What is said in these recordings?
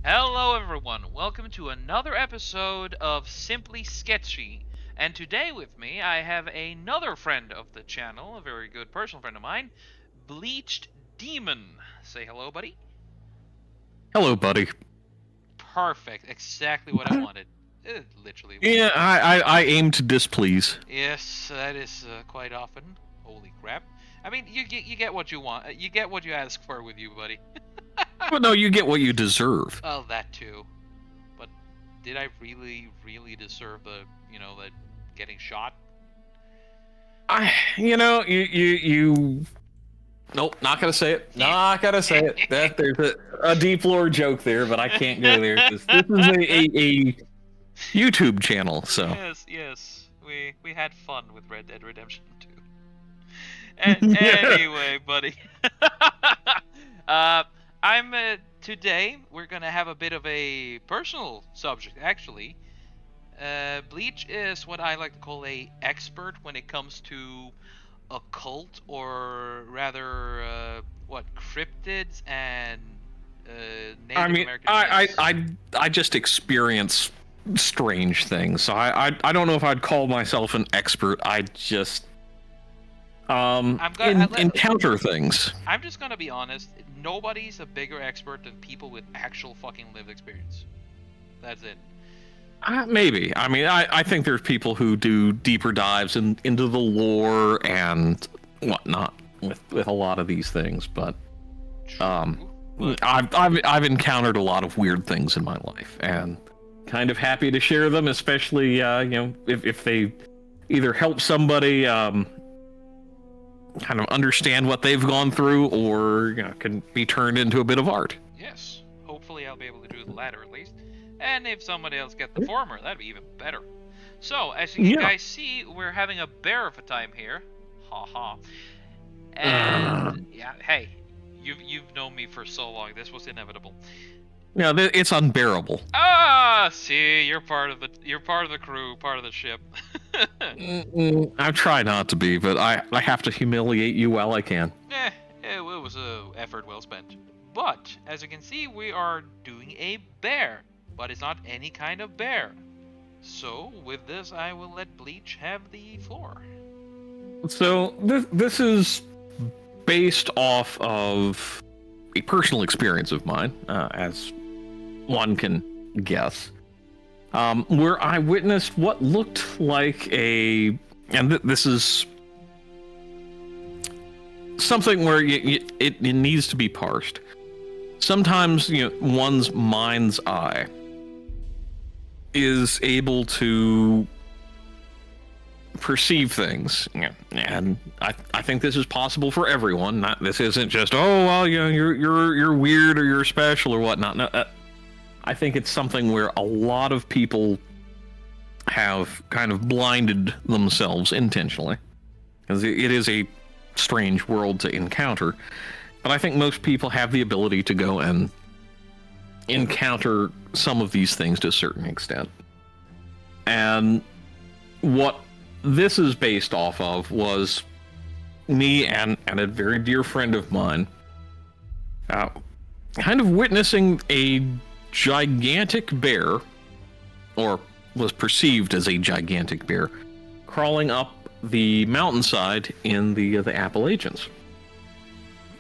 Hello, everyone. Welcome to another episode of Simply Sketchy. And today with me, I have another friend of the channel, a very good personal friend of mine, Bleached Demon. Say hello, buddy. Hello, buddy. Perfect. Exactly what I wanted. Literally what Yeah, I wanted. I aim to displease. Yes, that is quite often. Holy crap. I mean, you get what you want. You get what you ask for with you, buddy. But no, you get what you deserve. Well, that too. But did I really deserve the getting shot? You. Nope, not gonna say it. Not gonna say it. There's a deep lore joke there, but I can't go there. This is a YouTube channel, so. Yes. We had fun with Red Dead Redemption 2. Anyway, buddy. uh, I'm today we're gonna have a bit of a personal subject, actually. Bleach is what I like to call a expert when it comes to occult, or rather, cryptids and I Native mean, American I myths. I I, I just experience strange things, so I don't know if I'd call myself an expert. I just I'm gonna. encounter things. I'm just gonna be honest. Nobody's a bigger expert than people with actual fucking lived experience. That's it. Maybe. I mean, I think there's people who do deeper dives into the lore and whatnot with a lot of these things, but um, True, but I've encountered a lot of weird things in my life, and kind of happy to share them, especially if they either help somebody kind of understand what they've gone through, or can be turned into a bit of art. yes, hopefully I'll be able to do the latter at least. And if somebody else gets the former, that'd be even better. So, as you Yeah. guys see, we're having a bear of a time here. Ha ha. Uh, And yeah, hey, you've known me for so long. This was inevitable. yeah, it's unbearable. Ah, see, you're part of the crew, part of the ship. I try not to be, but I have to humiliate you while I can. It was a effort well spent. But as you can see, we are doing a bear, but it's not any kind of bear. So with this, I will let Bleach have the floor. So this is based off of a personal experience of mine, as one can guess, where I witnessed what looked like this is something where it needs to be parsed. Sometimes one's mind's eye is able to perceive things, and I think this is possible for everyone. This isn't just, oh well, you're weird or you're special or whatnot. No, I think it's something where a lot of people have kind of blinded themselves intentionally, because it is a strange world to encounter. But I think most people have the ability to go and encounter some of these things to a certain extent. And what this is based off of was me and a very dear friend of mine kind of witnessing a gigantic bear, or was perceived as a gigantic bear, crawling up the mountainside in the Appalachians.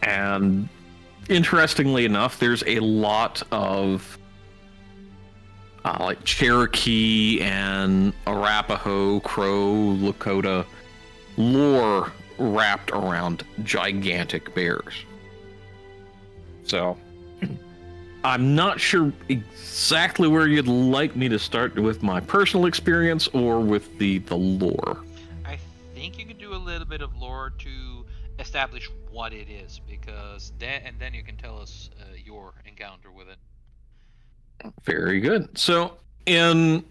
And interestingly enough, there's a lot of like Cherokee and Arapaho, Crow, Lakota lore wrapped around gigantic bears. So, I'm not sure exactly where you'd like me to start, with my personal experience or with the lore. I think you can do a little bit of lore to establish what it is, because then you can tell us your encounter with it. Very good. So, in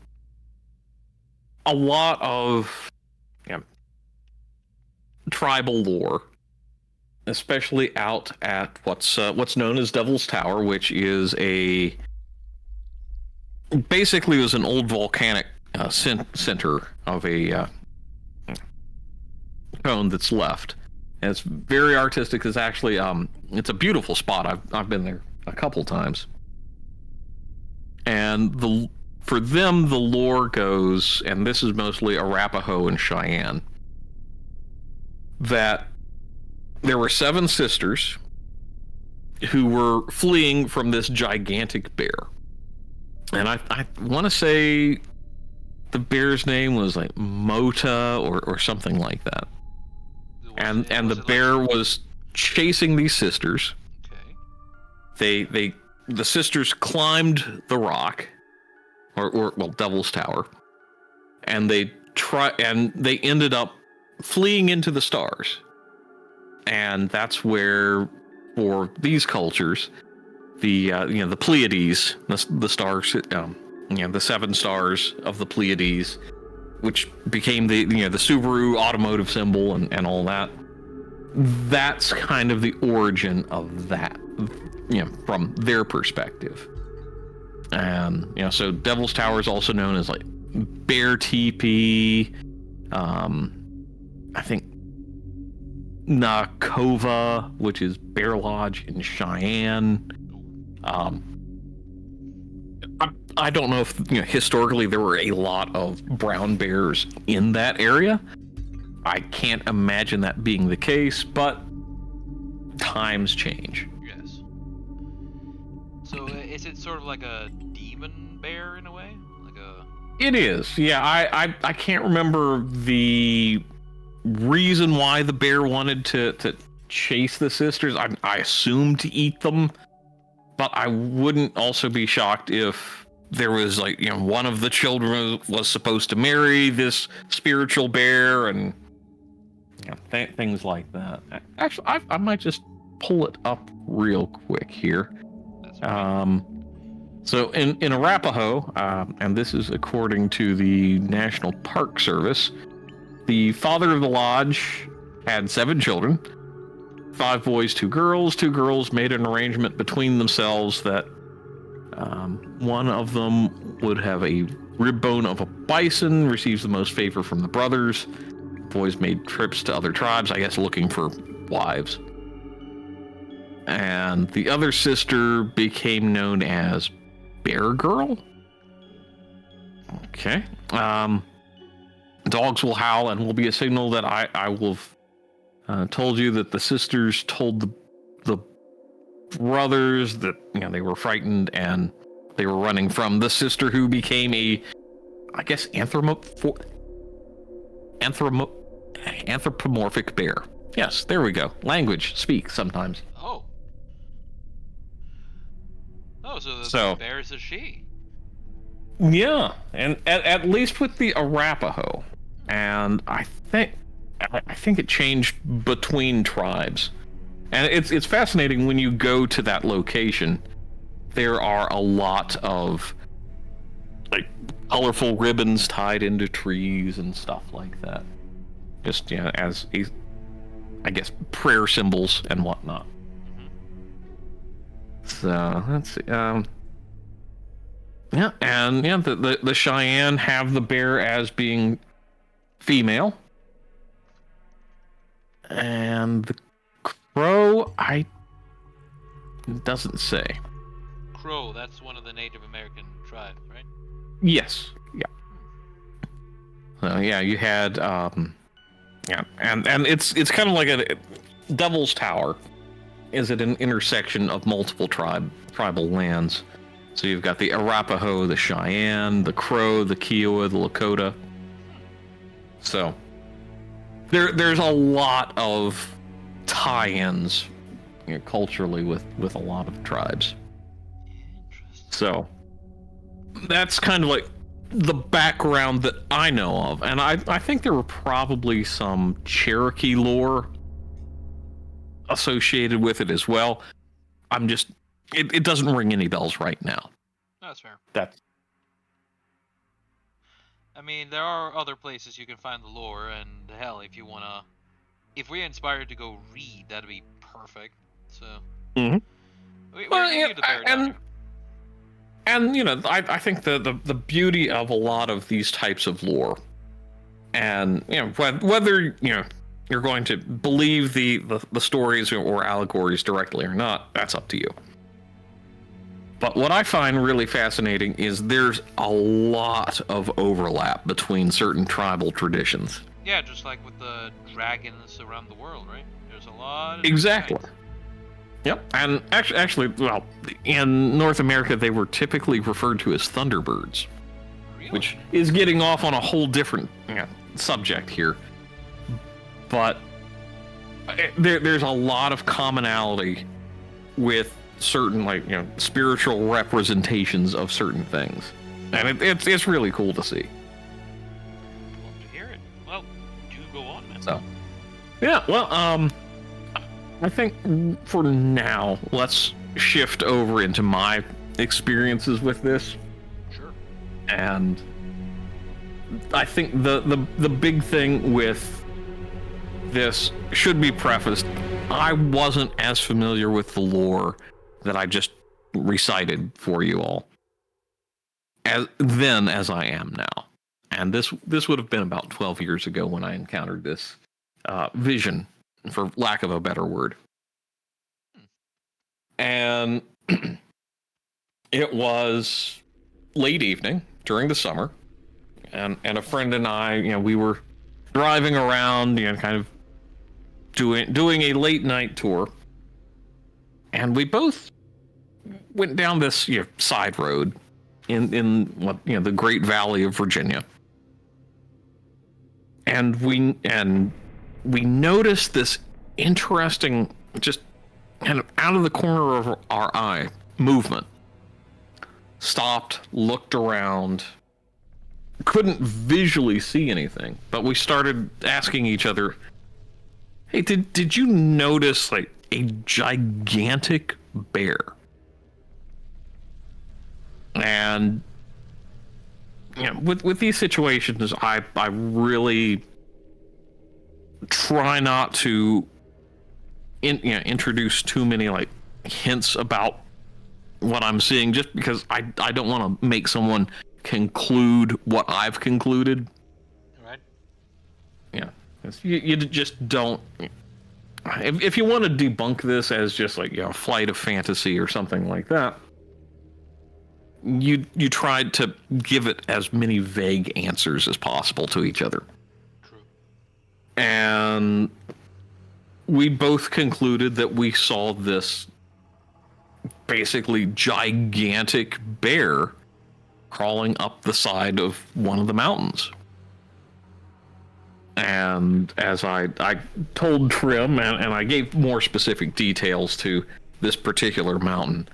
a lot of tribal lore, especially out at what's known as Devil's Tower, which is basically was an old volcanic center of a cone that's left. And it's very artistic. It's actually it's a beautiful spot. I've been there a couple times. And for them, the lore goes, and this is mostly Arapaho and Cheyenne, that there were 7 sisters who were fleeing from this gigantic bear. And I want to say the bear's name was like Mota or something like that. And the bear was chasing these sisters. Okay. The sisters climbed the rock, or Devil's Tower, and they ended up fleeing into the stars. And that's where, for these cultures, the Pleiades, the stars, the 7 stars of the Pleiades, which became the Subaru automotive symbol and all that. That's kind of the origin of that, from their perspective. And so Devil's Tower is also known as like Bear Teepee. I think Nakova, which is Bear Lodge in Cheyenne. I don't know if historically there were a lot of brown bears in that area. I can't imagine that being the case, but times change. Yes. So is it sort of like a demon bear in a way? Like a... It is, yeah. I can't remember the reason why the bear wanted to chase the sisters. I assume to eat them, but I wouldn't also be shocked if there was like one of the children was supposed to marry this spiritual bear and things like that. Actually, I might just pull it up real quick here. So in Arapaho, and this is according to the National Park Service, the father of the lodge had 7 children, 5 boys, 2 girls. 2 girls made an arrangement between themselves that one of them would have a rib bone of a bison, receives the most favor from the brothers. Boys made trips to other tribes, I guess looking for wives. And the other sister became known as Bear Girl. Okay. Dogs will howl and will be a signal that I will have told you that the sisters told the brothers that they were frightened and they were running from the sister who became a, I guess, anthropomorphic bear. Yes, there we go. Language, speak sometimes. Oh. Oh, so the bear is a she. Yeah, and at least with the Arapaho, and I think it changed between tribes, and it's fascinating when you go to that location. There are a lot of like colorful ribbons tied into trees and stuff like that, just as I guess prayer symbols and whatnot. So let's see. The Cheyenne have the bear as being female, and the Crow, it doesn't say. Crow, that's one of the Native American tribes, right? Yes. Yeah. So you had and it's kind of like a Devil's Tower. Is it an intersection of multiple tribal lands? So you've got the Arapaho, the Cheyenne, the Crow, the Kiowa, the Lakota. So there's a lot of tie-ins culturally with a lot of tribes. So that's kind of like the background that I know of, and I think there were probably some Cherokee lore associated with it as well. It doesn't ring any bells right now. That's fair. I mean, there are other places you can find the lore, and hell, if we're inspired to go read, that'd be perfect. So, mm-hmm. I think the beauty of a lot of these types of lore, and whether you're going to believe the stories or allegories directly or not, that's up to you. But what I find really fascinating is there's a lot of overlap between certain tribal traditions. Yeah, just like with the dragons around the world, right? There's a lot of different Exactly. kinds. Yep. And actually, well, in North America, they were typically referred to as thunderbirds, Really? which is getting off on a whole different subject here. But there's a lot of commonality with certain, like, spiritual representations of certain things, and it's really cool to see. Love to hear it. Well, do go on, man. So, yeah, well, I think for now, let's shift over into my experiences with this. Sure. And I think the big thing with this should be prefaced. I wasn't as familiar with the lore that I just recited for you all as I am now. And this would have been about 12 years ago when I encountered this vision, for lack of a better word. And it was late evening during the summer, and a friend and I, we were driving around, kind of doing a late night tour, and we both went down this side road in what the Great Valley of Virginia, and we noticed this interesting, just kind of out of the corner of our eye, movement. Stopped, looked around, couldn't visually see anything, but we started asking each other, hey, did you notice like a gigantic bear? And with these situations, I really try not to introduce too many like hints about what I'm seeing, just because I don't want to make someone conclude what I've concluded. Right. Yeah, you just don't. If you want to debunk this as just like a flight of fantasy or something like that, you tried to give it as many vague answers as possible to each other. True. And we both concluded that we saw this basically gigantic bear crawling up the side of one of the mountains. And as I told Trim, and I gave more specific details to this particular mountain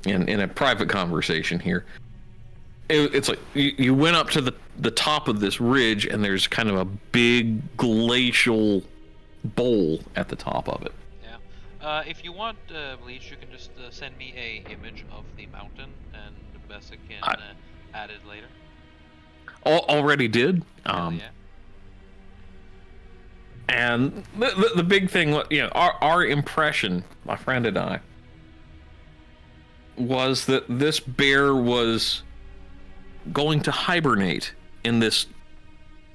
in a private conversation here, it's like you went up to the top of this ridge, and there's kind of a big glacial bowl at the top of it. Yeah. If you want, Bleach, you can just send me a image of the mountain, and Bessa can add it later. Already did. Yeah. And the big thing, our impression, my friend and I, was that this bear was going to hibernate in this,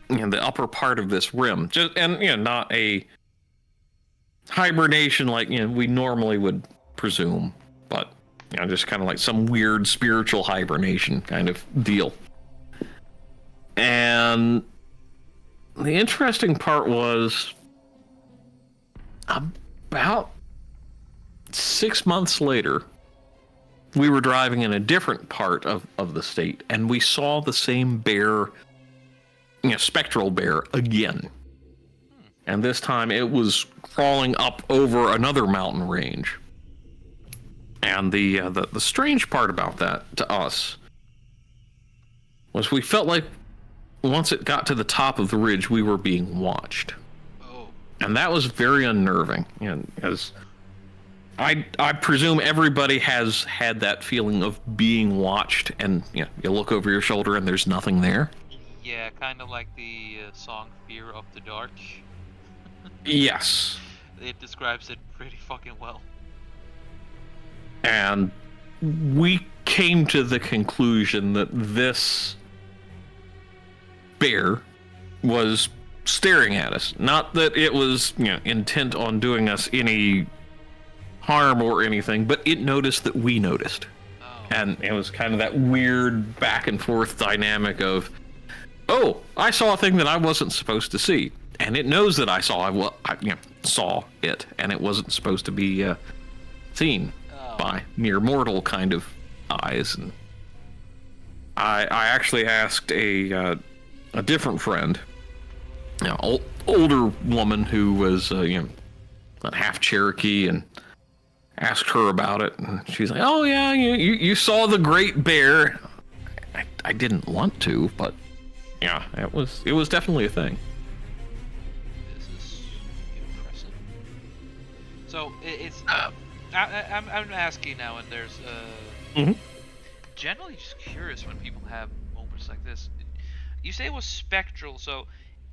the upper part of this rim, not a hibernation like we normally would presume, but just kind of like some weird spiritual hibernation kind of deal. And the interesting part was, about 6 months later, we were driving in a different part of the state, and we saw the same bear, spectral bear again. And this time it was crawling up over another mountain range. And the strange part about that to us was we felt like once it got to the top of the ridge, we were being watched. Oh. And that was very unnerving, as I presume everybody has had that feeling of being watched, and you look over your shoulder and there's nothing there. Yeah, kind of like the song "Fear of the Dark." Yes. It describes it pretty fucking well. And we came to the conclusion that this bear was staring at us. Not that it was, intent on doing us any harm or anything, but it noticed that we noticed. Oh. And it was kind of that weird back and forth dynamic of, oh, I saw a thing that I wasn't supposed to see, and it knows that I saw it, and it wasn't supposed to be seen by mere mortal kind of eyes. And I actually asked a different friend, older woman who was half Cherokee, and asked her about it, and she's like, "Oh yeah, you saw the great bear." I didn't want to, but yeah, it was definitely a thing. This is impressive. So it's I'm asking now, and there's generally just curious when people have moments like this. You say it was spectral, so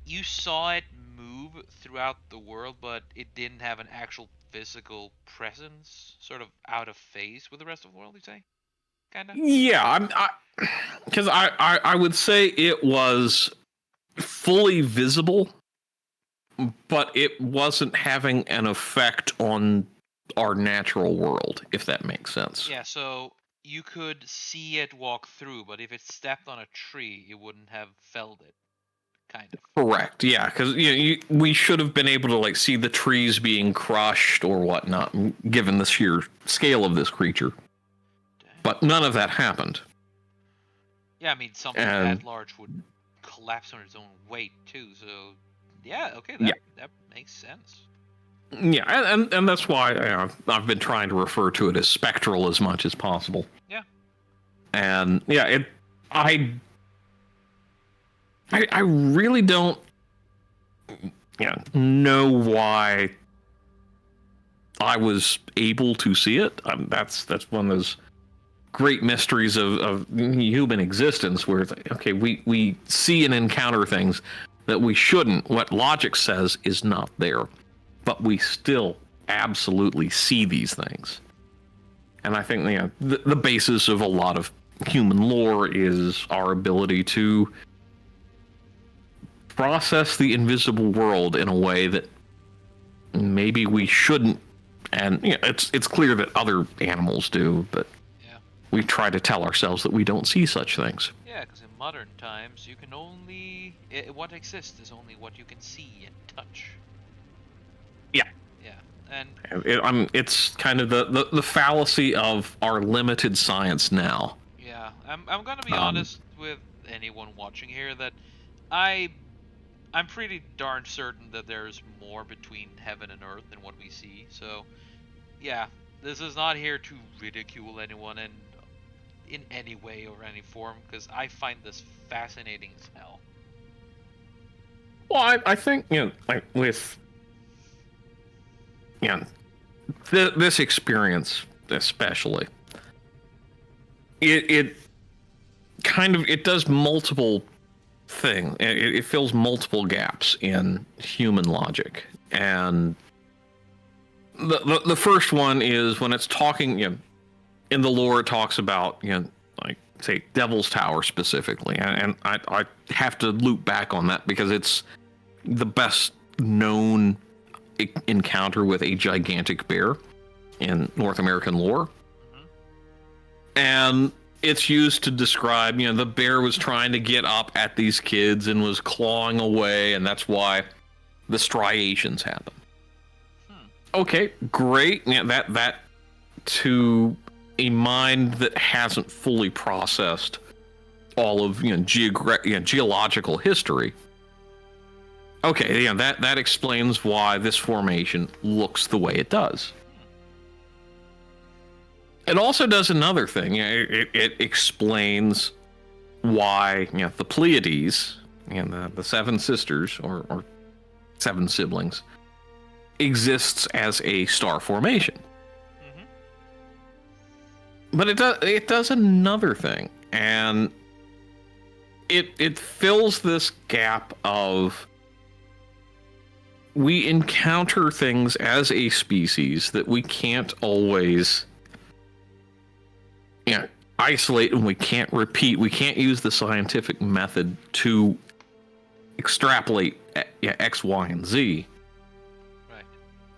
you saw it move throughout the world, but it didn't have an actual physical presence, sort of out of phase with the rest of the world. You say, kind of. Yeah, because I would say it was fully visible, but it wasn't having an effect on our natural world, if that makes sense. Yeah, so you could see it walk through, but if it stepped on a tree, it wouldn't have felt it, kind of. Correct. Yeah, because we should have been able to like see the trees being crushed or whatnot, given the sheer scale of this creature. Dang. But none of that happened. Yeah, I mean, something that large would collapse on its own weight too. So, yeah, okay, that makes sense. Yeah, and that's why I've been trying to refer to it as spectral as much as possible. Yeah. And yeah, I really don't know why I was able to see it. That's one of those great mysteries of human existence, where it's like, okay, we see and encounter things that we shouldn't. What logic says is not there, but we still absolutely see these things. And I think the basis of a lot of human lore is our ability to process the invisible world in a way that maybe we shouldn't. And it's clear that other animals do, but we try to tell ourselves that we don't see such things. Yeah, because in modern times, you can only what exists is only what you can see and touch. Yeah. Yeah, and it's kind of the fallacy of our limited science now. Yeah, I'm gonna be honest with anyone watching here that I'm pretty darn certain that there's more between heaven and earth than what we see. So, yeah, this is not here to ridicule anyone in any way or any form, because I find this fascinating as hell. Well, I think like with this experience especially, it kind of does multiple things. It fills multiple gaps in human logic, and the first one is when it's talking in the lore, it talks about like say Devil's Tower specifically, and I have to loop back on that because it's the best known encounter with a gigantic bear in North American lore. And it's used to describe, the bear was trying to get up at these kids and was clawing away, and that's why the striations happen. Okay, great. That to a mind that hasn't fully processed all of geological history. Okay, that explains why this formation looks the way it does. It also does another thing. It explains why the Pleiades and the seven sisters or seven siblings exists as a star formation. But it does another thing, and it fills this gap of we encounter things as a species that we can't always isolate, and we can't repeat. We can't use the scientific method to extrapolate X, Y, and Z. Right.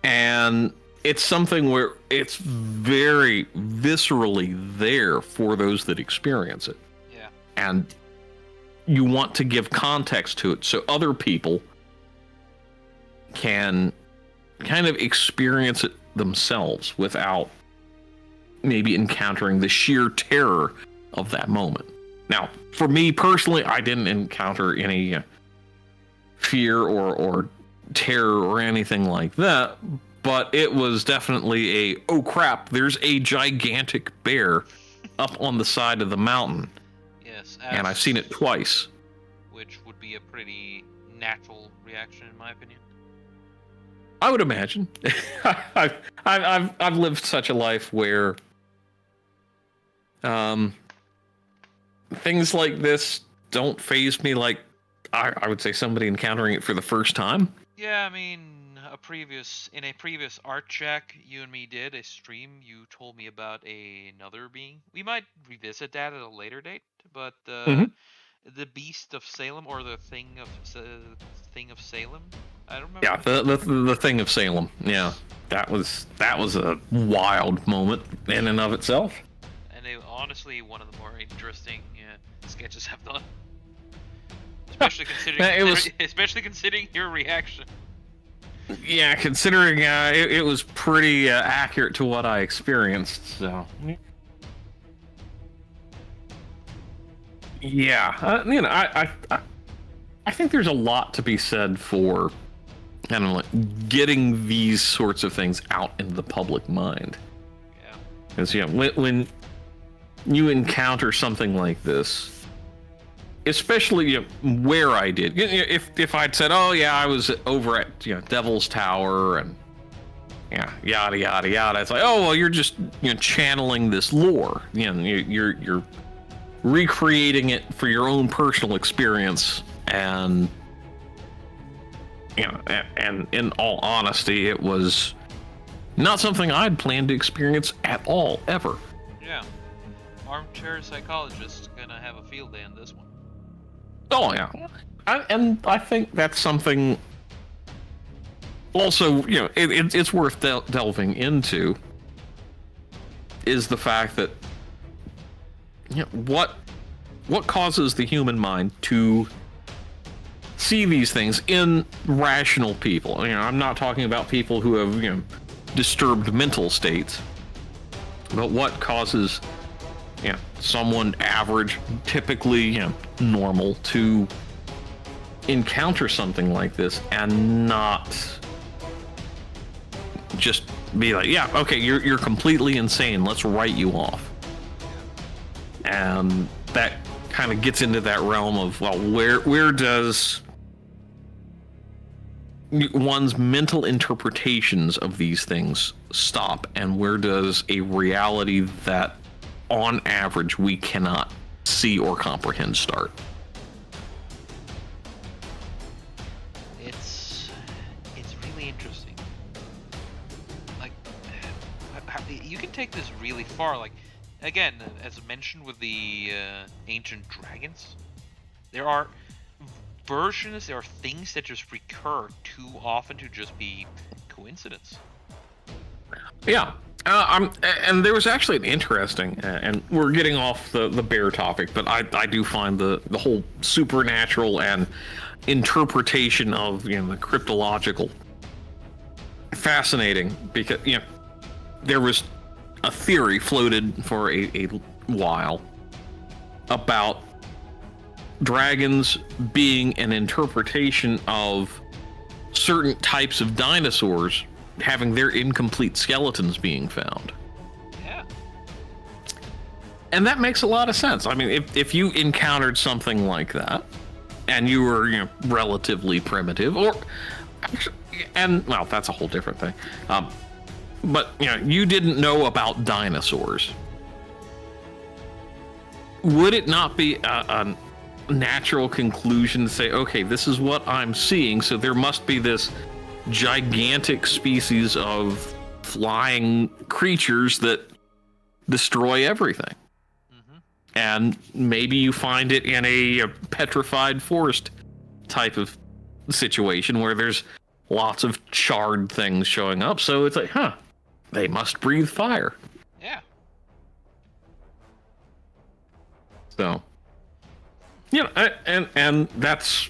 And it's something where it's very viscerally there for those that experience it. Yeah. And you want to give context to it so other people can kind of experience it themselves without maybe encountering the sheer terror of that moment. Now, for me personally, I didn't encounter any fear or terror or anything like that, but it was definitely oh crap, there's a gigantic bear up on the side of the mountain. Yes. And I've seen it twice. Which would be a pretty natural reaction, in my opinion. I would imagine. I've lived such a life where things like this don't faze me like I would say somebody encountering it for the first time. Yeah, I mean, in a previous art check you and me did a stream, you told me about another being. We might revisit that at a later date, but the Beast of Salem, or the Thing of Salem, I don't remember. Yeah, the Thing of Salem. Yeah, that was a wild moment in and of itself. And honestly, one of the more interesting sketches I've done. Especially considering your reaction. Yeah, considering it was pretty accurate to what I experienced. So, yeah, I think there's a lot to be said for kind of like getting these sorts of things out into the public mind. Yeah. Because when you encounter something like this, especially where I did, if I'd said, oh yeah, I was over at Devil's Tower and yada yada yada, it's like, oh well, you're just channeling this lore, you're recreating it for your own personal experience, and and in all honesty, it was not something I'd planned to experience at all ever. Yeah, armchair psychologist gonna have a field day on this one. Oh yeah, and I think that's something. Also, it's worth delving into. Is the fact that what causes the human mind to see these things in rational people? I'm not talking about people who have disturbed mental states, but what causes someone average, typically normal, to encounter something like this and not just be like, yeah, okay, you're completely insane, let's write you off. And that kind of gets into that realm of, well, where does one's mental interpretations of these things stop, and where does a reality that on average we cannot see or comprehend start? It's really interesting. Like, you can take this really far. Like, again, as mentioned with the ancient dragons, there are versions, there are things that just recur too often to just be coincidence. Yeah. And there was actually an interesting, and we're getting off the bear topic, but I do find the whole supernatural and interpretation of the cryptological fascinating, because there was a theory floated for a while about dragons being an interpretation of certain types of dinosaurs having their incomplete skeletons being found. Yeah. And that makes a lot of sense. I mean, if you encountered something like that, and you were relatively primitive, and well, that's a whole different thing. But you didn't know about dinosaurs. Would it not be a natural conclusion to say, okay, this is what I'm seeing, so there must be this gigantic species of flying creatures that destroy everything? Mm-hmm. And maybe you find it in a petrified forest type of situation where there's lots of charred things showing up. So it's like, they must breathe fire. Yeah. So, and that's,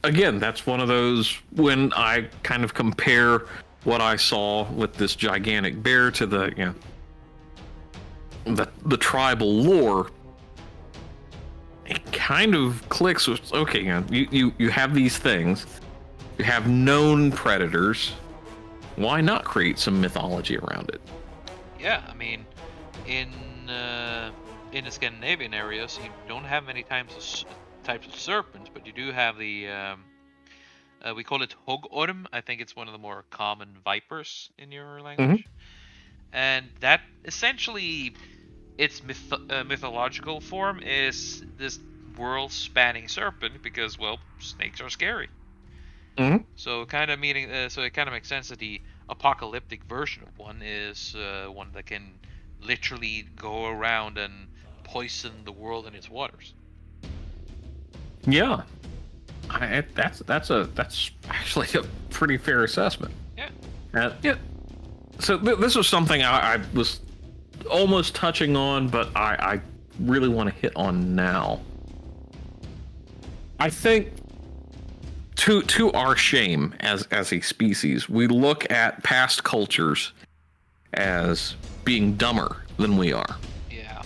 again, that's one of those, when I kind of compare what I saw with this gigantic bear to the tribal lore, it kind of clicks with, okay, you have these things, you have known predators, why not create some mythology around it? Yeah, I mean, in in the Scandinavian areas, you don't have many types of serpent, but you do have the we call it hogorm. I think it's one of the more common vipers in your Mm-hmm. language, and that essentially its mythological form is this world-spanning serpent because, well, snakes are scary. Mm-hmm. So kind of meaning, so it kind of makes sense that the apocalyptic version of one is one that can literally go around and poison the world and its waters. Yeah, that's actually a pretty fair assessment. Yeah. Yeah. So this was something I was almost touching on, but I really want to hit on now. I think, to our shame as a species, we look at past cultures as being dumber than we are. Yeah.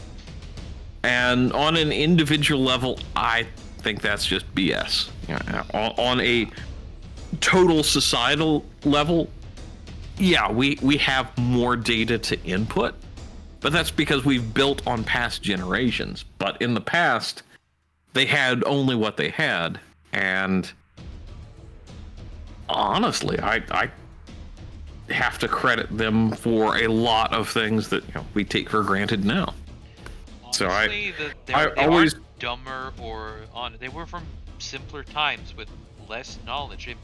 And on an individual level, I think that's just BS. On a total societal level, yeah, we have more data to input, but that's because we've built on past generations. But in the past, they had only what they had, and honestly, I have to credit them for a lot of things that we take for granted now. So Honestly, I they always, aren't dumber or on. They were from simpler times with less knowledge.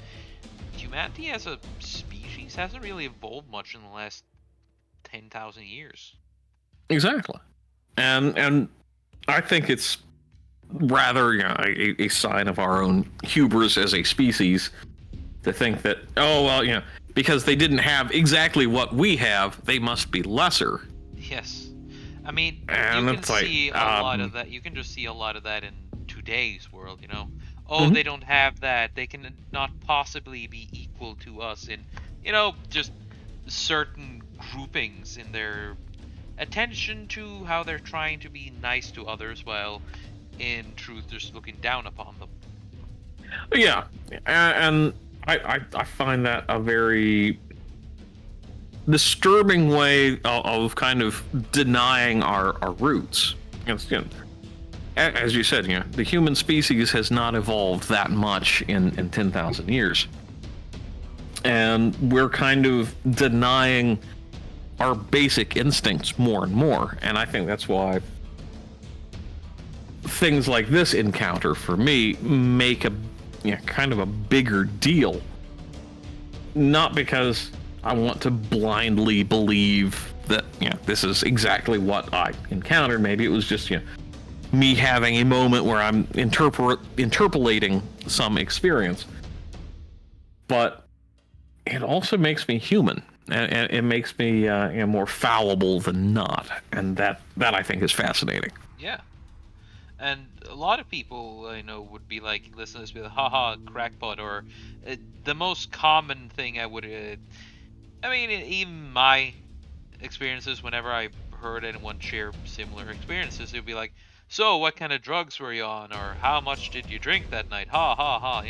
Humanity as a species hasn't really evolved much in the last 10,000 years. exactly, and I think it's rather a sign of our own hubris as a species to think that, oh well, because they didn't have exactly what we have, they must be lesser. Yes. I mean, you And can it's like, see a lot of that. You can just see a lot of that in today's world. Oh, mhm. they don't have that. They can not possibly be equal to us in just certain groupings in their attention to how they're trying to be nice to others while in truth just looking down upon them. Yeah, and I find that a very disturbing way of kind of denying our roots. It's, as you said, the human species has not evolved that much in 10,000 years. And we're kind of denying our basic instincts more and more. And I think that's why things like this encounter for me make a kind of a bigger deal. Not because I want to blindly believe that this is exactly what I encountered. Maybe it was just me having a moment where I'm interpolating some experience. But it also makes me human, and it makes me more fallible than not, and that I think is fascinating. Yeah. And a lot of people, would be like, listen to this, be like, haha, crackpot, or the most common thing I mean, even my experiences, whenever I heard anyone share similar experiences, it would be like, so what kind of drugs were you on, or how much did you drink that night? Ha ha ha.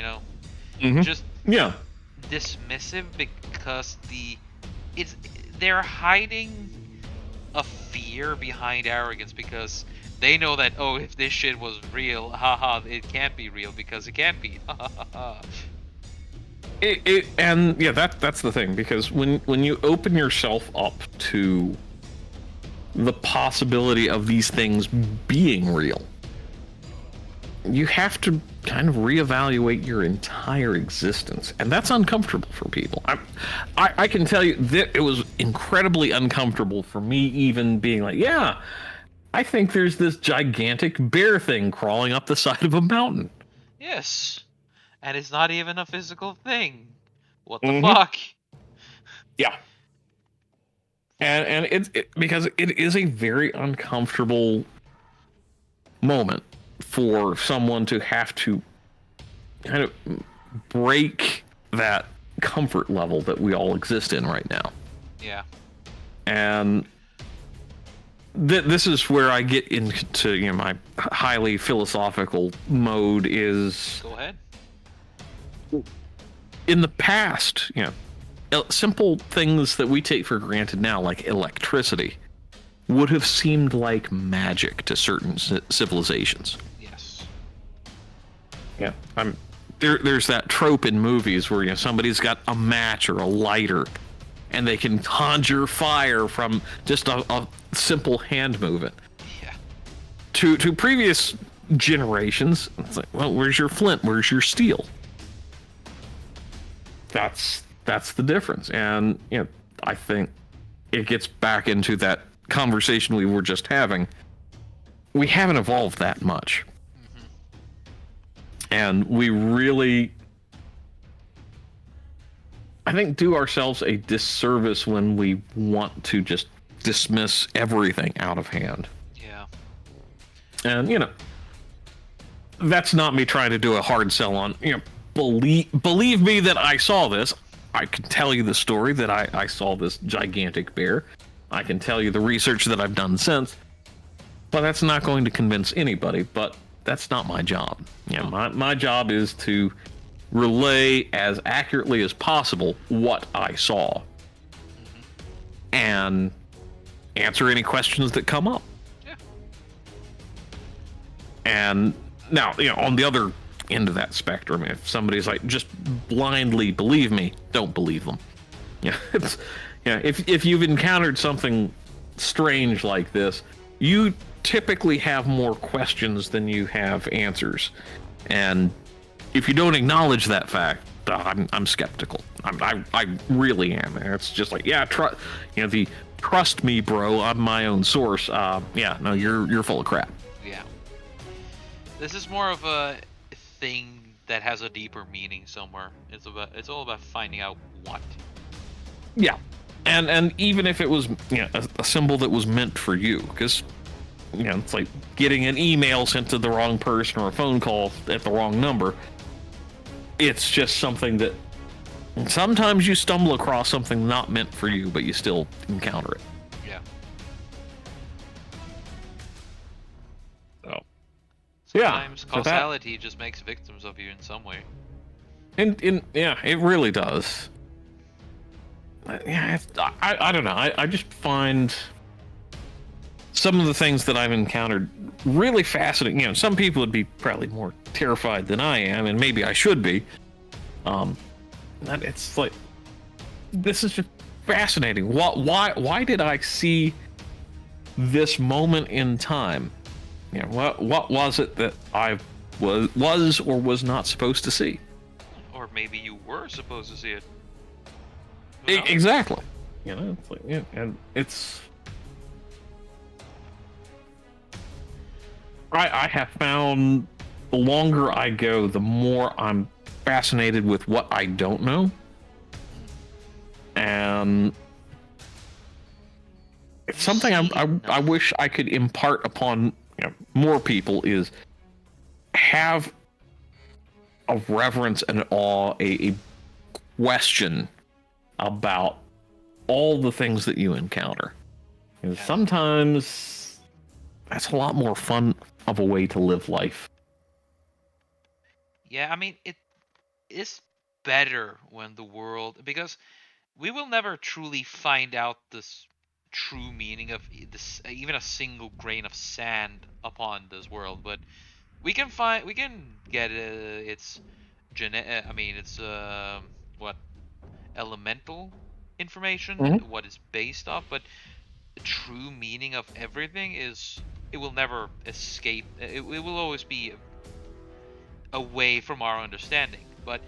Just Yeah. dismissive because it's they're hiding a fear behind arrogance because they know that, oh, if this shit was real, haha, it can't be real because it can't be. Ha ha ha ha. And yeah, that's the thing, because when you open yourself up to the possibility of these things being real, you have to kind of reevaluate your entire existence, and that's uncomfortable for people. I can tell you that it was incredibly uncomfortable for me, even being like, yeah, I think there's this gigantic bear thing crawling up the side of a mountain. Yes, and it's not even a physical thing. What the Mm-hmm. fuck? Yeah. and because it is a very uncomfortable moment for someone to have to kind of break that comfort level that we all exist in right now. Yeah. And this is where I get into my highly philosophical mode. Is Go ahead. in the past, simple things that we take for granted now, like electricity, would have seemed like magic to certain civilizations. Yes. Yeah, there's that trope in movies where somebody's got a match or a lighter, and they can conjure fire from just a simple hand movement. Yeah. To previous generations, it's like, well, where's your flint? Where's your steel? That's the difference, and I think it gets back into that conversation we were just having. We haven't evolved that much, and we really, I think, do ourselves a disservice when we want to just dismiss everything out of hand. Yeah. And that's not me trying to do a hard sell on believe me that I saw this. I can tell you the story that I saw this gigantic bear. I can tell you the research that I've done since, but that's not going to convince anybody. But that's not my job. My job is to relay as accurately as possible what I saw, and answer any questions that come up. Yeah. And now, on the other end of that spectrum, if somebody's like, just blindly believe me, don't believe them. If you've encountered something strange like this, you typically have more questions than you have answers, and if you don't acknowledge that fact, I'm skeptical. I really am. It's just like, the trust me, bro, I'm my own source. No, you're full of crap. Yeah. This is more of a thing that has a deeper meaning somewhere. It's all about finding out what. Yeah, and even if it was a symbol that was meant for you, because it's like getting an email sent to the wrong person or a phone call at the wrong number. It's just something that sometimes you stumble across something not meant for you, but you still encounter it. Yeah. So sometimes causality just makes victims of you in some way. And it really does. I don't know. I just find some of the things that I've encountered really fascinating. Some people would be probably more terrified than I am, and maybe I should be. It's like, this is just fascinating. Why did I see this moment in time? What was it that I was or was not supposed to see? Or maybe you were supposed to see it. Exactly. It's like, and it's. I have found the longer I go, the more I'm fascinated with what I don't know. And it's something I wish I could impart upon more people, is have a reverence and awe, a question about all the things that you encounter. And sometimes that's a lot more fun of a way to live life. Yeah, I mean, it is better when the world, because we will never truly find out this true meaning of this, even a single grain of sand upon this world, but we can get its I mean, it's what elemental information, what it's based off, but the true meaning of everything is, it will never escape. It will always be away from our understanding. But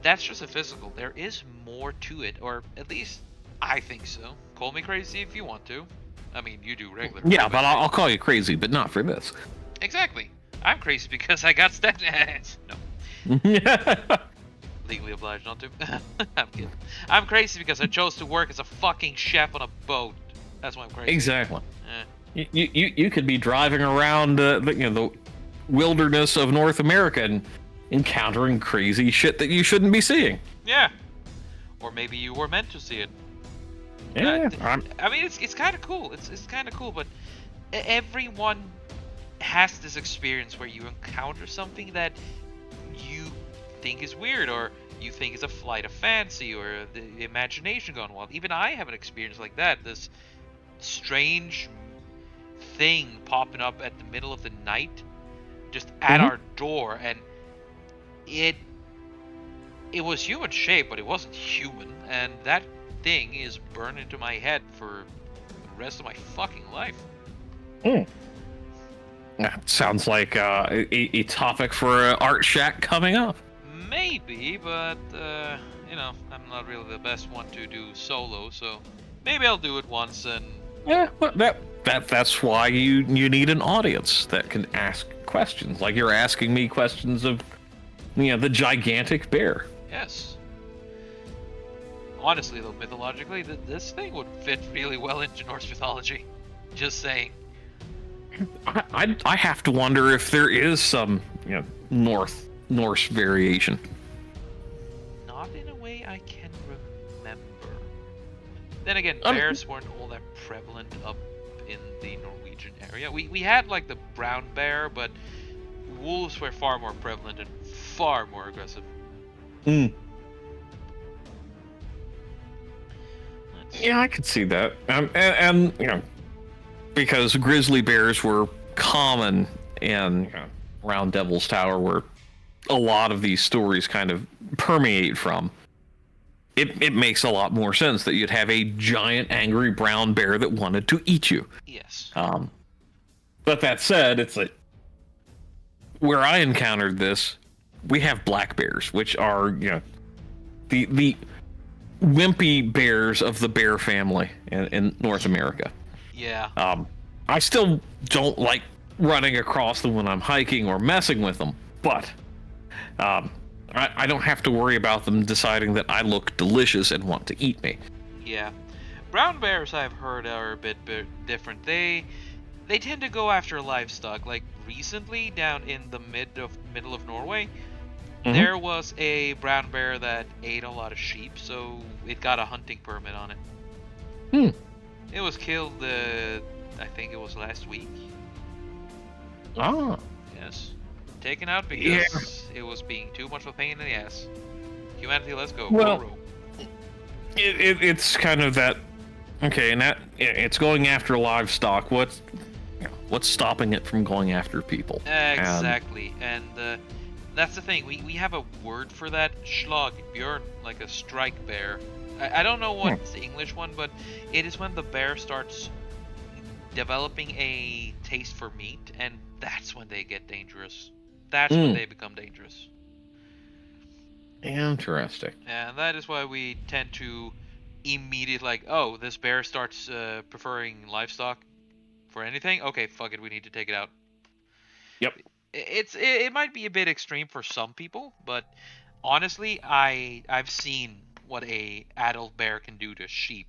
that's just a physical. There is more to it, or at least I think so. Call me crazy if you want to. I mean, you do regularly. Yeah, but I'll call you crazy, but not for this. Exactly. I'm crazy because I got stabbed. No. Legally obliged not to. I'm kidding. I'm crazy because I chose to work as a fucking chef on a boat. That's why I'm crazy. Exactly. Eh. You could be driving around the wilderness of North America and encountering crazy shit that you shouldn't be seeing. Yeah. Or maybe you were meant to see it. Uh, Yeah, th- I mean, it's kind of cool. It's kind of cool, but everyone has this experience where you encounter something that you think is weird, or you think is a flight of fancy, or the imagination gone wild. Even I have an experience like that. This strange thing popping up at the middle of the night, just at hmm our door, and it it was human shape, but it wasn't human, and that thing is burned into my head for the rest of my fucking life. mm. That sounds like a topic for Art Shack coming up. Maybe, but I'm not really the best one to do solo, so maybe I'll do it once and Yeah, well, that's why you need an audience that can ask questions, like you're asking me questions of the gigantic bear. yes. Honestly, though, mythologically, this thing would fit really well into Norse mythology. Just saying. I have to wonder if there is some Norse variation. Not in a way I can remember. Then again, Um, bears weren't all that prevalent up in the Norwegian area. We had like the brown bear, but wolves were far more prevalent and far more aggressive. mm, Let's yeah, I could see that. And because grizzly bears were common in around Devil's Tower, where a lot of these stories kind of permeate from. It makes a lot more sense that you'd have a giant angry brown bear that wanted to eat you. Yes. But that said, it's like where I encountered this, we have black bears, which are the wimpy bears of the bear family in North America. Yeah. I still don't like running across them when I'm hiking or messing with them, but I don't have to worry about them deciding that I look delicious and want to eat me. Yeah. Brown bears, I've heard, are a bit different. They tend to go after livestock. Like recently, down in the middle of Norway, there was a brown bear that ate a lot of sheep, so it got a hunting permit on it. Hmm. It was killed, I think it was last week. Ah. Yes. Taken out because it was being too much of a pain in the ass. Humanity, let's go. Well, Row. it's kind of that. Okay, and that it's going after livestock. What's stopping it from going after people? Exactly, and that's the thing. We have a word for that, slag, björn, like a strike bear. I don't know what's the English one, but it is when the bear starts developing a taste for meat, and that's when they get dangerous. That's when they become dangerous. Interesting. And that is why we tend to immediately like, oh, this bear starts preferring livestock for anything. Okay, fuck it, we need to take it out. Yep. It might be a bit extreme for some people, but honestly, I've seen what a adult bear can do to sheep.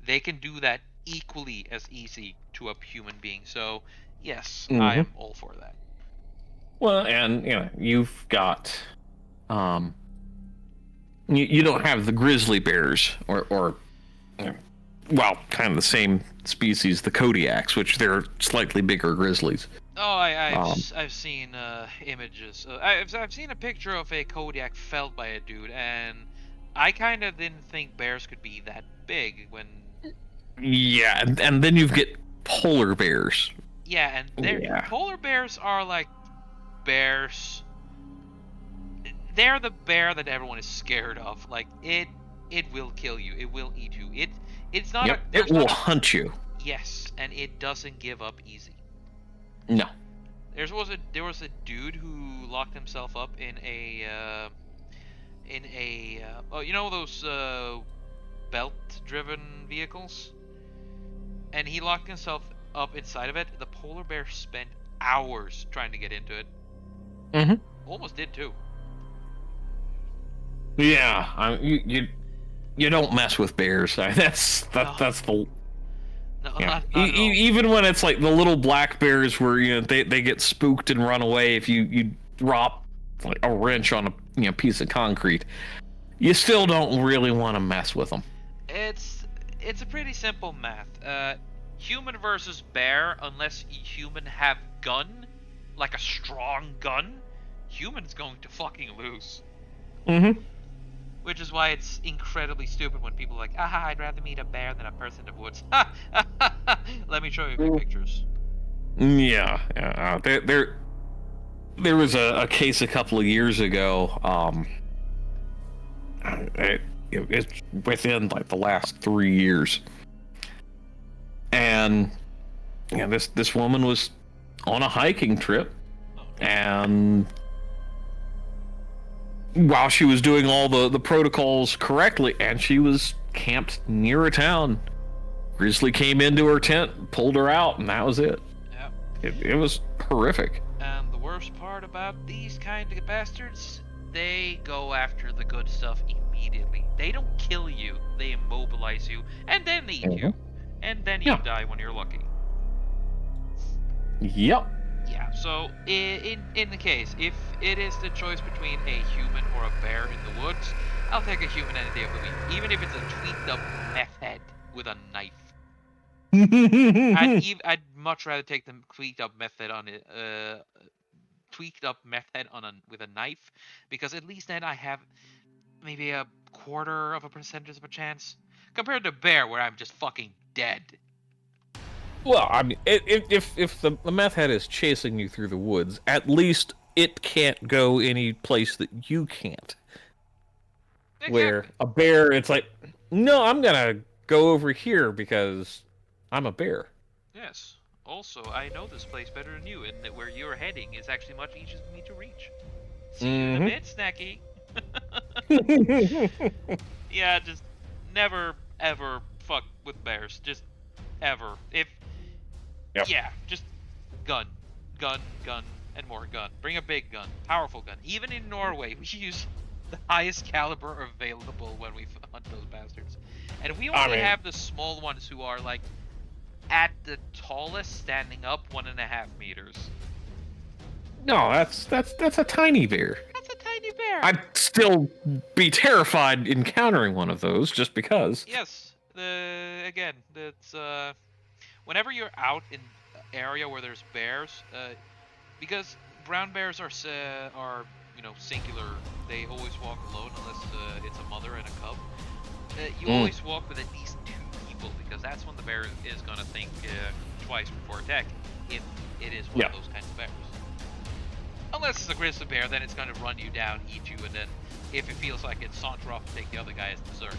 They can do that equally as easy to a human being. So yes, I Mm-hmm. am all for that. Well, and you've got you don't have the grizzly bears or well, kind of the same species, the Kodiaks, which they're slightly bigger grizzlies. Oh, I've seen images. I've seen a picture of a Kodiak felled by a dude, and I kind of didn't think bears could be that big when. Yeah, and then you get polar bears. Yeah, and polar bears are like bears. They're the bear that everyone is scared of. Like it will kill you. It will eat you. It's not Yep, a. it will hunt you. Yes, and it doesn't give up easy. No. There was a dude who locked himself up in a oh, you know those belt-driven vehicles, and he locked himself up inside of it. The polar bear spent hours trying to get into it. Mm-hmm. Almost did too. Yeah, you don't mess with bears. That's the. No, Yeah, not at all. even when it's like the little black bears where they get spooked and run away if you drop like a wrench on a piece of concrete, you still don't really want to mess with them. It's a pretty simple math. Human versus bear, unless human have gun, like a strong gun, human's going to fucking lose. Mm-hmm. Which is why it's incredibly stupid when people are like, I'd rather meet a bear than a person in the woods. Let me show you a few pictures. Yeah, yeah. There was a case a couple of years ago. It's within like the last 3 years, and this woman was on a hiking trip, and while she was doing all the protocols correctly, and she was camped near a town, grizzly came into her tent, pulled her out, and that was it. Yep. It was horrific. And the worst part about these kind of bastards, they go after the good stuff immediately. They don't kill you, they immobilize you, and then eat you. And then you die when you're lucky. Yep. Yeah, so in the case, if it is the choice between a human or a bear in the woods, I'll take a human any day of the week, even if it's a tweaked up meth head with a knife. I'd much rather take the tweaked up meth head with a knife, because at least then I have maybe a quarter of a percentage of a chance compared to bear where I'm just fucking dead. Well, I mean, if the meth head is chasing you through the woods, at least it can't go any place that you can't. Exactly. Where a bear, it's like, no, I'm gonna go over here because I'm a bear. Yes. Also, I know this place better than you, and that where you're heading is actually much easier for me to reach. See you in a bit, Snacky. Yeah, just never ever fuck with bears. Just ever. Yeah, just gun, and more gun. Bring a big gun, powerful gun. Even in Norway, we use the highest caliber available when we hunt those bastards. And we only have the small ones who are like at the tallest, standing up 1.5 meters. No, that's a tiny bear. That's a tiny bear. I'd still be terrified encountering one of those, just because. Yes. That's whenever you're out in an area where there's bears, because brown bears are singular. They always walk alone unless it's a mother and a cub. You always walk with at least 2 people, because that's when the bear is gonna think twice before attacking, if it is one of those kinds of bears. Unless it's a grizzly bear, then it's gonna run you down, eat you, and then if it feels like it, saunter off and take the other guy as dessert.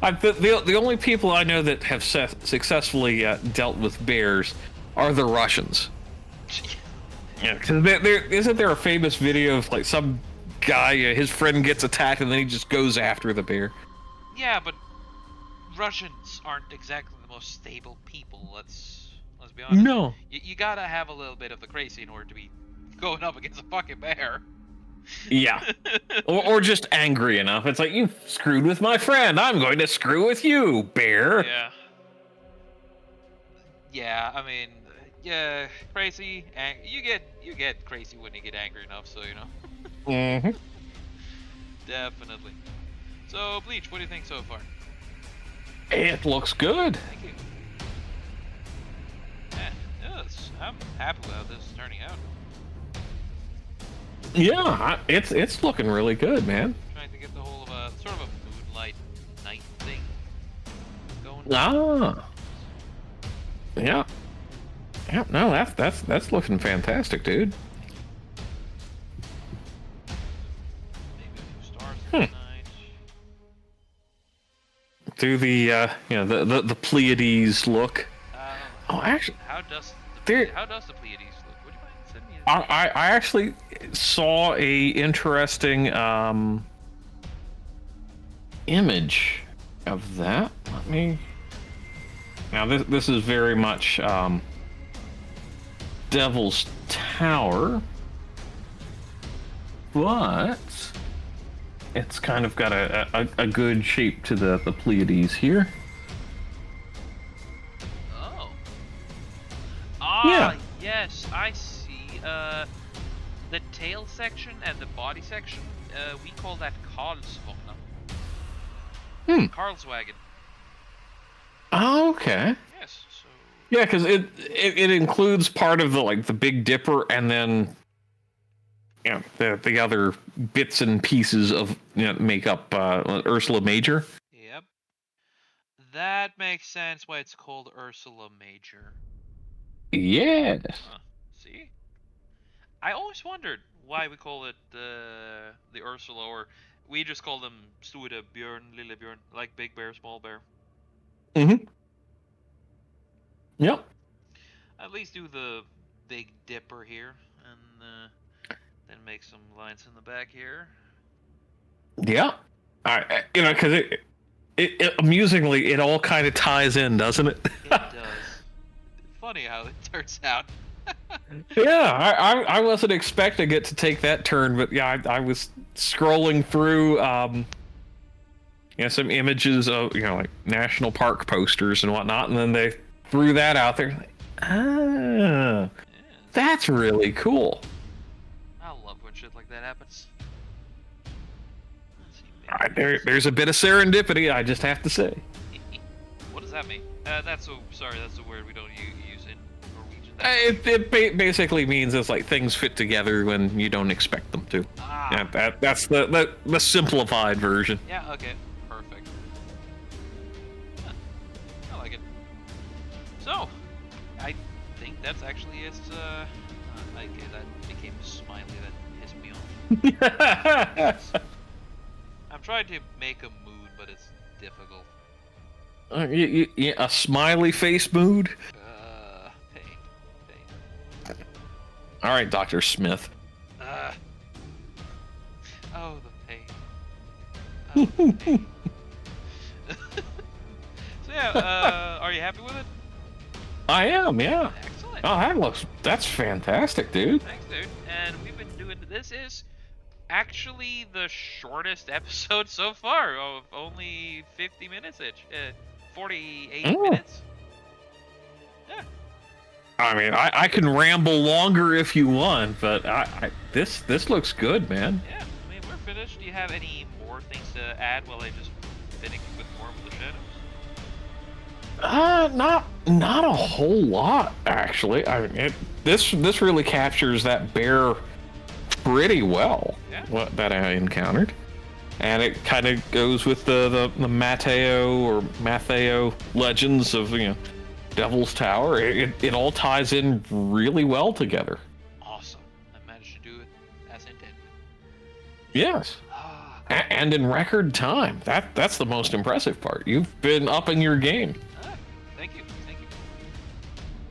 The only people I know that have successfully dealt with bears are the Russians. Yeah, because isn't there a famous video of like some guy, his friend gets attacked and then he just goes after the bear? Yeah, but Russians aren't exactly the most stable people. Let's be honest. No. You gotta have a little bit of the crazy in order to be going up against a fucking bear. Yeah. or just angry enough. It's like, you screwed with my friend, I'm going to screw with you, bear. Yeah. Yeah, I mean, yeah, crazy. You get crazy when you get angry enough, so you know. Mm-hmm. Definitely. So, Bleach, what do you think so far? It looks good. Thank you. Yes, I'm happy with how this is turning out. Yeah, it's looking really good, man. Trying to get the whole of a sort of a moonlight night thing going. Ah. Yeah. Yeah, no, that's looking fantastic, dude. Maybe a few stars tonight. Do the the Pleiades look. Actually, how does the Pleiades look? Would you mind sending me? I actually saw a interesting image of that. Let me. Now this is very much Devil's Tower, but it's kind of got a good shape to the Pleiades here. Yes, I see. The tail section and the body section, we call that Karlsvogna. Hmm. Karlswagen. Oh, okay. Yes, so... Yeah, because it includes part of the like the Big Dipper, and then the other bits and pieces of make up Ursula Major. Yep. That makes sense why it's called Ursula Major. Yes. Huh. See? I always wondered why we call it the Ursula, or we just call them Sture Björn, Lille Björn, like Big Bear, Small Bear. Mm-hmm. Yep. At least do the Big Dipper here, and then make some lines in the back here. Yeah. Because amusingly, it all kind of ties in, doesn't it? It does. Funny how it turns out. Yeah, I wasn't expecting it to take that turn, but yeah, I was scrolling through some images of like national park posters and whatnot, and then they threw that out there. Like, Yes. that's really cool. I love when shit like that happens. Let's see, There's a bit of serendipity, I just have to say. what does that mean? That's a word we don't use in Norwegian. It basically means it's like things fit together when you don't expect them to. Ah. Yeah, that's the simplified version. Yeah. Okay. Perfect. Huh. I like it. So, I think that's actually it. Okay, that became a smiley that pissed me off. I'm trying to make a mood, but it's difficult. A smiley face mood. Pain. All right, Dr. Smith. Oh, the pain. Oh, the pain. So yeah, are you happy with it? I am, yeah. Excellent. Oh, that's fantastic, dude. Thanks, dude. And we've been doing, this is actually the shortest episode so far, of only 50 minutes each. 48 minutes. Yeah. I mean, I can ramble longer if you want, but this looks good, man. Yeah, I mean, we're finished. Do you have any more things to add while I just finish with more of the shadows? Not a whole lot, actually. I mean, this really captures that bear pretty well. Yeah. What that I encountered, and it kind of goes with the Matteo legends of Devil's Tower. It all ties in really well together. Awesome. I managed to do it as intended. Yes. And in record time. That's the most impressive part. You've been upping your game. Thank you.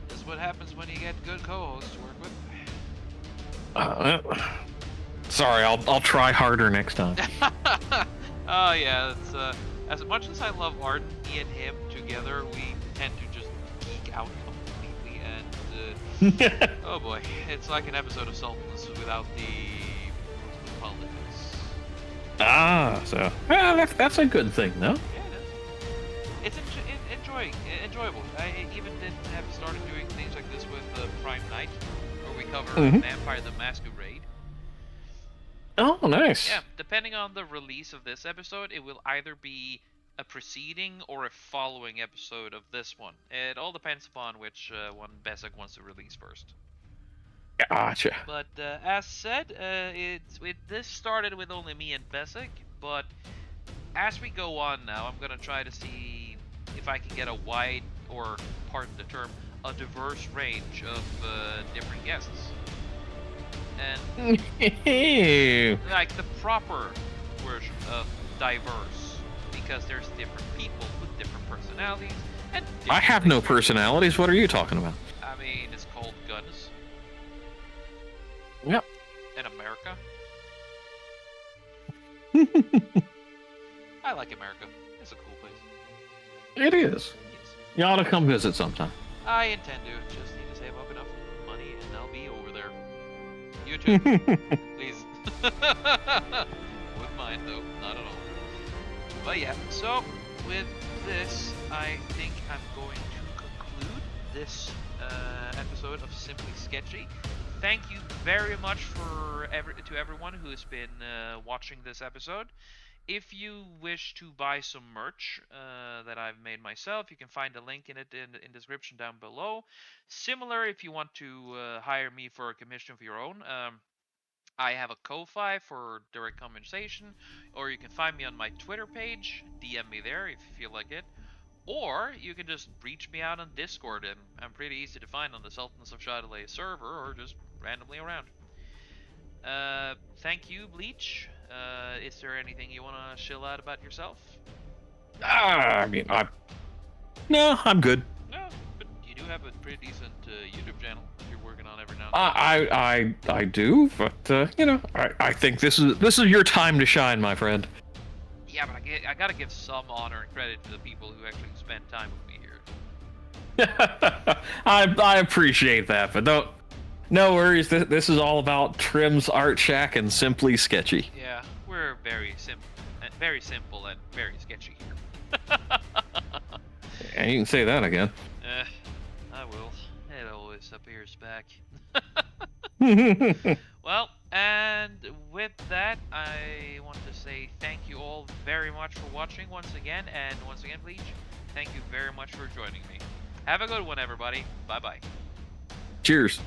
This is what happens when you get good co-hosts to work with. Sorry, I'll try harder next time. Oh yeah, it's as much as I love Arden, me and him together, we tend to just geek out completely, and oh boy, it's like an episode of Sultans without the politics. So that's a good thing, no? Yeah, it is. It's enjoyable. I even have started doing things like this with Prime Night, where we cover Vampire the Masquerade. Oh, nice. Yeah, depending on the release of this episode, it will either be a preceding or a following episode of this one. It all depends upon which one Besek wants to release first. Gotcha. But as said, this started with only me and Besek, but as we go on now, I'm gonna try to see if I can get a wide, or pardon the term, a diverse range of different guests. And like the proper version of diverse, because there's different people with different personalities and different I have no personalities. What are you talking about? I mean, it's called guns. Yep. In America. I like America. It's a cool place. It is. Yes. You ought to come visit sometime. I intend to. Just need to save up enough money and I'll be over there. You too. Please. Wouldn't mind though. Not at all. But yeah, so with this, I think I'm going to conclude this episode of Simply Sketchy. Thank you very much to everyone who has been watching this episode. If you wish to buy some merch that I've made myself, you can find a link in it in the description down below. Similar, if you want to hire me for a commission of your own, I have a Ko-Fi for direct compensation, or you can find me on my Twitter page. DM me there if you feel like it. Or you can just reach me out on Discord, and I'm pretty easy to find on the Sultans of Shadowley server, or just randomly around. Thank you, Bleach. Is there anything you want to chill out about yourself? I mean, no, I'm good. No, but you do have a pretty decent YouTube channel that you're working on every now and then. I do, but you know, I think this is your time to shine, my friend. Yeah, but I gotta give some honor and credit to the people who actually spend time with me here. I appreciate that, but no worries. This is all about Trim's Art Shack and Simply Sketchy. Yeah, we're very simple and very sketchy here. And you can say that again. I will. It always appears back. Well, and with that, I want to say thank you all very much for watching once again, and once again, Bleach, thank you very much for joining me. Have a good one, everybody. Bye-bye. Cheers.